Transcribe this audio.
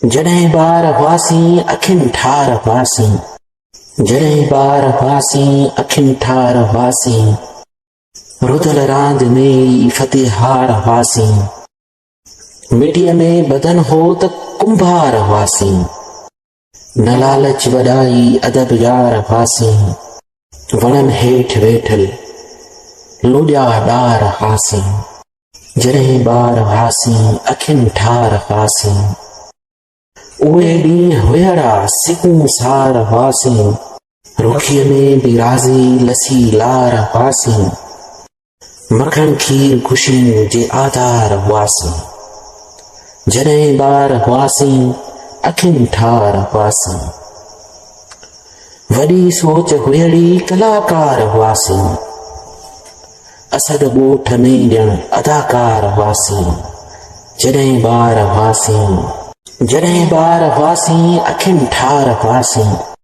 जॾहिं ॿार हुआसीं अखियुनि ठार हुआसीं, जॾहिं ॿार हुआसीं अखियुनि ठार हुआसीं, रुधल रांदि में ई फतेहार हुआसीं। मिटीअ में बदन हो त कुंभार हुआसीं, न लालच वॾाई अदब यार हुआसीं। वणनि हेठि वेठल लुॾिया ॾार हुआसीं, जॾहिं ॿार हुआसीं अखियुनि ठार हुआसीं। उहे ॾींहं हुयड़ा सिकूं सार हुआसीं, रुखीअ में बि राज़ी लसी लार हुआसीं। मखण खीर ख़ुशियुनि जे आधार हुआसीं, जॾहिं ॿार हुआसीं अखियुनि ठार हुआसीं। वॾी सोच हुयड़ी कलाकार हुआसीं, असद ॻोठ में ॼण अदाकार हुआसीं। जॾहिं ॿार हुआसीं अखियुनि ठार हुआसीं।